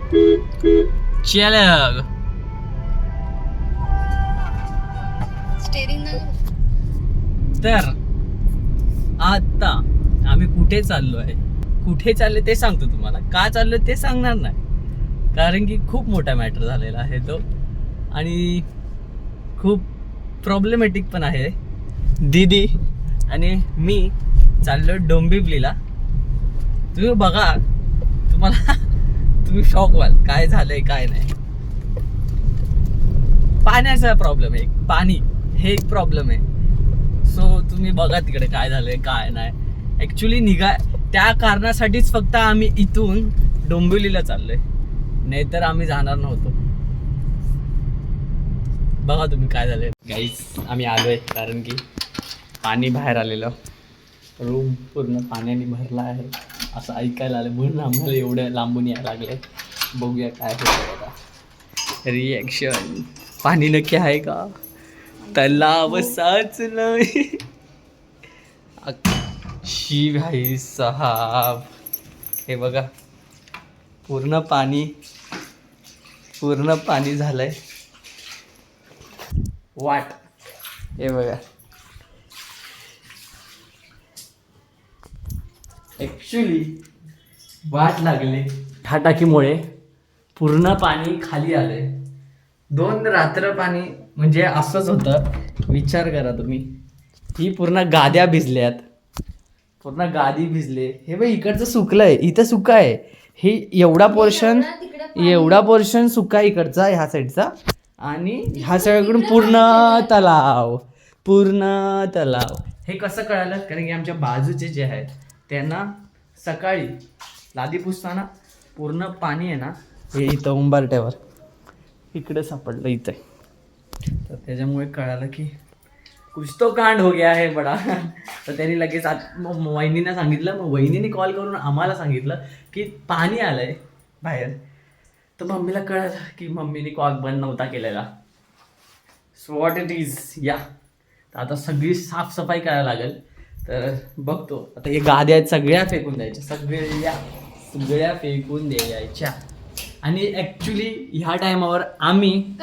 चल तर आता आम्ही कुठे चाललो आहे, कुठे चालले ते सांगतो तुम्हाला. का चाललो ते सांगणार नाही, कारण की खूप मोठा मॅटर झालेला आहे तो, आणि खूप प्रॉब्लेमॅटिक पण आहे. दीदी आणि मी चाललो डोंबिवलीला. तुम्ही बघा, तुम्ही शॉक व्हाल काय झालंय काय नाही. पाण्याचा प्रॉब्लेम आहे, पाणी हे एक प्रॉब्लेम आहे. सो तुम्ही बघा तिकडे काय झालंय काय नाही. ॲक्च्युली त्या कारणासाठीच फक्त आम्ही इथून डोंबिवलीला चाललोय, नाहीतर आम्ही जाणार नव्हतो. बघा तुम्ही काय झालंय. गाईस आम्ही आलोय कारण की पाणी बाहेर आलेलं, रूम पूर्ण पाण्याने भरला आहे असं ऐकायला आलं, म्हणून आम्हाला एवढं लांबून यायला लागले. बघूया काय होतं आता रिॲक्शन. पाणी नक्की आहे का, तलाव साचलं. शी भाई साहब, हे बघा पूर्ण पाणी झालंय. वाट हे बघा, ॲक्च्युली वाट लागली टाकीमुळे पूर्ण पाणी खाली आलंय. 2 रात्र पाणी म्हणजे असंच होतं. विचार करा तुम्ही, ही पूर्ण गाद्या भिजल्यात, पूर्ण गादी भिजले. हे बघ इकडचं सुकलंय, इथं सुका आहे. हे एवढा पोर्शन सुका इकडचा ह्या साईडचा, आणि ह्या साईडकडून पूर्ण तलाव. हे कसं कळालं, कारण की आमच्या बाजूचे जे आहेत त्यांना सकाळी लादी पुसताना पूर्ण पाणी आहे ना, हे इथं उंबरट्यावर इकडे सापडलं इथं. तर त्याच्यामुळे कळालं की कुछ तो कांड हो गया है बडा. तर त्यांनी लगेच वहिनींना सांगितलं. मग वहिनीने कॉल करून आम्हाला सांगितलं की पाणी आलंय बाहेर. तर मम्मीला कळालं की मम्मीने कॉल बंद नव्हता केलेला. सो व्हॉट इट इज या. तर आता सगळी साफसफाई करायला लागेल. तर बघतो आता. हे गाद्या आहेत सगळ्या फेकून द्यायच्या, सगळ्या फेकून द्यायच्या. आणि ॲक्च्युली ह्या टायमावर आम्ही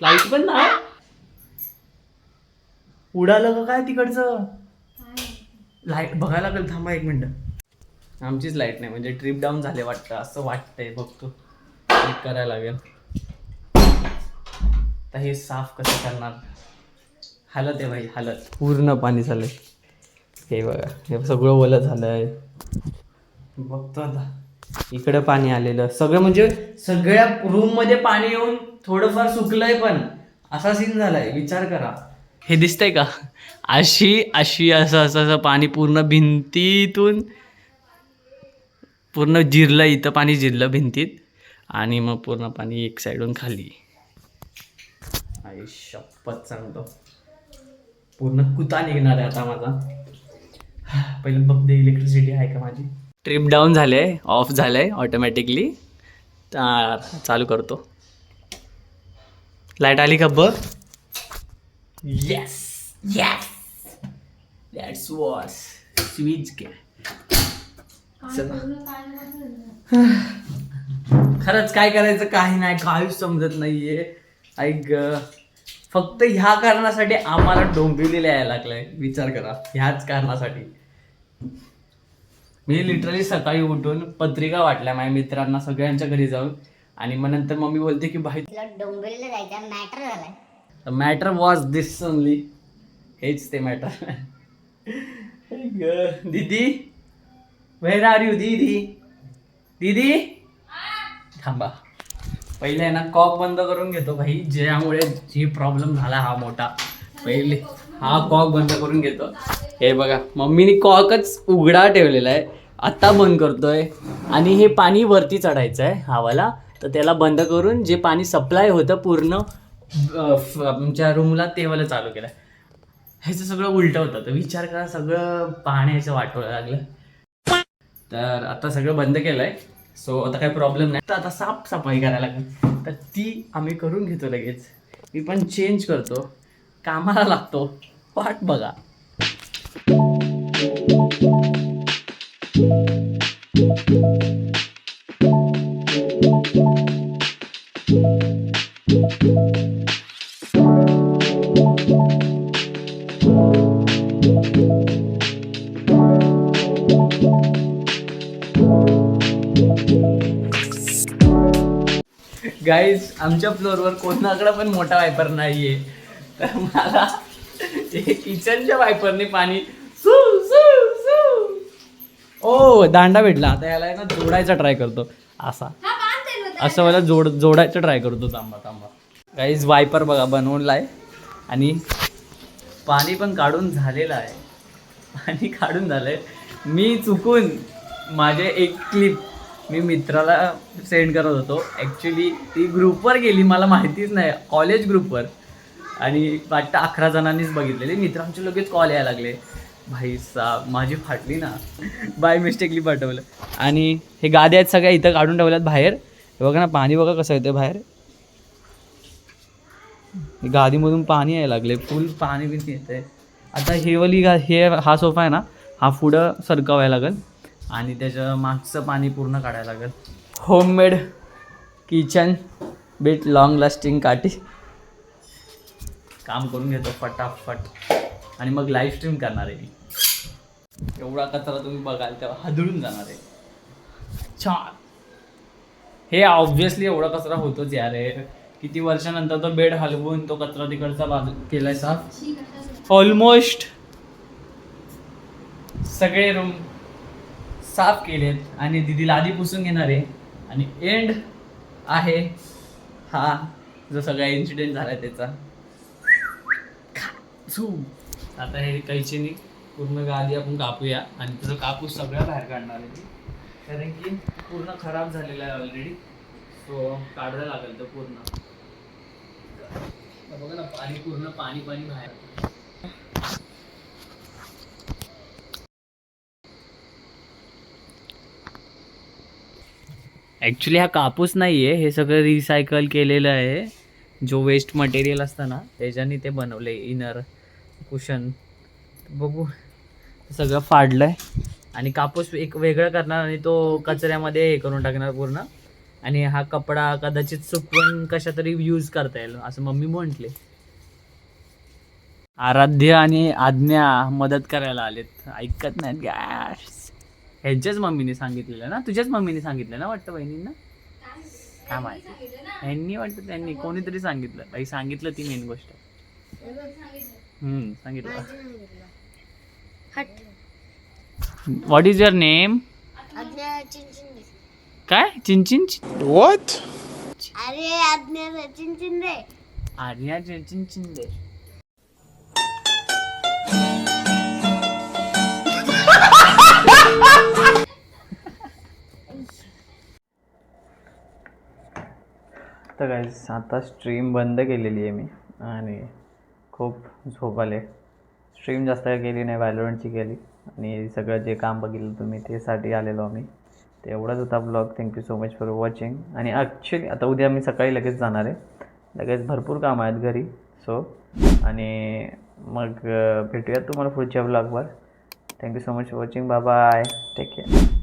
लाईट पण नाही उडालं का काय तिकडचं. लाईट बघायला लागेल, थांबा 1 मिनिट. आमचीच लाईट नाही, म्हणजे ट्रिप डाऊन झाले वाटतं, असं वाटतंय. बघतो, चेक करायला लागेल. तर हे साफ कसं करणार. हालत आहे भाई, हालत. पूर्ण पाणी झालंय. हे बघा, हे सगळं ओलं झालंय. बघतो आता. इकडं पाणी आलेलं सगळं, म्हणजे सगळ्या रूम मध्ये पाणी येऊन थोडंफार सुकलंय, पण असा सीन झालाय. विचार करा. हे दिसतंय का, अशी असं पाणी पूर्ण भिंतीतून पूर्ण जिरलं. इथं पाणी जिरलं भिंतीत, आणि मग पूर्ण पाणी एक साईडून खाली. आई शपथ सांगतो, पूर्ण कुता निघणार आहे आता माझा. पहिले बघते इलेक्ट्रिसिटी आहे का माझी. ट्रिप डाऊन झाले, ऑफ झालंय ऑटोमॅटिकली. चालू करतो. लाईट आली का बघ. येस दॅट्स वॉस स्विच घ्या. खरंच काय करायचं काही नाही, काहीच समजत नाहीये. ऐक, फक्त ह्या कारणासाठी आम्हाला डोंबिवलीला यायला लागलंय. विचार करा, ह्याच कारणासाठी. मी लिटरली सकाळी उठून पत्रिका वाटल्या माझ्या मित्रांना, सगळ्यांच्या घरी जाऊन. आणि मग नंतर मम्मी बोलते की भाई डोंबिवलीला जायचं मॅटर झालाय. Matter was this only. हेच ते मॅटर. दीदी वेर आर यू. दीदी थांबा, पहिले आहे ना कॉक बंद करून घेतो भाई, ज्यामुळे ही प्रॉब्लेम झाला हा मोठा. पहिले हा कॉक बंद करून घेतो. हे बघा, मम्मीने कॉकच उघडा ठेवलेला आहे, आत्ता बंद करतोय. आणि हे पाणी वरती चढायचं आहे हावाला, तर त्याला बंद करून जे पाणी सप्लाय होतं पूर्ण आमच्या रूमला, ते वाला चालू केलं. ह्याचं सगळं उलटं होतं. तर विचार करा, सगळं पाण्याचं वाटवायला लागलं. तर आता सगळं बंद केलंय. सो आता काही प्रॉब्लेम नाही. तर आता साफसफाई करायला लागेल, तर ती आम्ही करून घेतो लगेच. मी पण चेंज करतो, कामाला लागतो. वाट बघा. गाईज आमच्या फ्लोअरवर कोणाकडे पण मोठा वायपर नाहीये, तर मला किचनच्या वायपरने पाणी सू सू सू. ओ दांडा भेटला, आता याला आहे ना जोडायचा ट्राय करतो. असं मला जोडायचं ट्राय करतो. थांबा गाईज वायपर बघा बनवलाय आणि पाणी पण काढून झालेलं आहे. पाणी काढून झालंय. मी चुकून माझे एक क्लिप मी मित्राला सेंड करत होतो. ॲक्च्युली ती ग्रुपवर गेली, मला माहितीच नाही, कॉलेज ग्रुपवर, आणि वाटतं 11 जणांनीच बघितलेली. मित्रांचे लगेच कॉल यायला लागले. भाई साब माझी फाटली ना, बाय मिस्टेकली पाठवलं. आणि हे गाद्या आहेत सगळ्या इथं काढून ठेवल्यात बाहेर. हे बघा ना पाणी बघा कसं येतं बाहेर. गादीमधून पाणी यायला लागले, फुल पाणी बिनी येत आहे. आता हा सोफा आहे ना, हा पुढं सरकवायला लागेल आणि त्याच्या मागचं पाणी पूर्ण काढायला लागेल. Homemade kitchen bit long lasting काठी. काम करून घेतो फटाफट आणि मग लाईव्ह स्ट्रीम करणार आहे मी. एवढा कचरा तुम्ही बघाल तेव्हा हादळून जाणार आहे. छान. हे ऑब्व्हियसली एवढा कचरा होतोच यार. किती वर्षानंतर तो बेड हलवून तो कचरा तिकडचा बाजू केलाय साफ. ऑलमोस्ट सगळे रूम साफ केलेत आणि दीदीला आधी पुसून घेणार आहे. आणि एंड आहे हा जो सगळा इन्सिडेंट झाला त्याचा. आता हे कैचीनी पूर्ण गादी आपण कापूया आणि त्याचा कापूस सगळ्या बाहेर काढणार आहे, कारण की पूर्ण खराब झालेला आहे ऑलरेडी. सो काढायला लागेल तो पूर्ण. बघा ना पाणी पूर्ण पाणी बाहेर. ॲक्च्युली हा कापूस नाही आहे, हे सगळं रिसायकल केलेलं आहे. जो वेस्ट मटेरियल असतं ना त्याच्याने ते बनवलं आहे इनर कुशन. बघू सगळं फाडलं आहे आणि कापूस एक वेगळं करणार आणि तो कचऱ्यामध्ये हे करून टाकणार पूर्ण. आणि हा कपडा कदाचित सुकवून कशा तरी यूज करता येईल असं मम्मी म्हटले. आराध्य आणि आज्ञा मदत करायला आलेत, ऐकत नाहीत गॅस. ह्यांच्याच मम्मीने सांगितलेलं ना, तुझ्याच मम्मीने सांगितलं ना वाटतं बहिणींना. काय माहिती ह्यांनी वाटतं त्यांनी कोणीतरी सांगितलं. बाई सांगितलं ती मेन गोष्ट. सांगितलं. What is your name? काय चिंचिन? What? अरे आज्ञा चिंचिंदे. आर्या चिंचिंदे. तर गाईज आता स्ट्रीम बंद केलेली आहे मी आणि खूप झोप आले. स्ट्रीम जास्त केली नाही, व्हॅलोरंटची केली आणि सगळं जे काम बघितलं तुम्ही त्यासाठी आलेलो आम्ही. ते एवढाच होता blog. Thank you so much for watching. आणि ॲक्च्युली आता उद्या मी सकाळी लगेच जाणार आहे, लगेच भरपूर काम आहेत घरी. सो आणि मग भेटूयात तुम्हाला पुढच्या ब्लॉगवर. Thank you so much for watching. Bye bye, take care.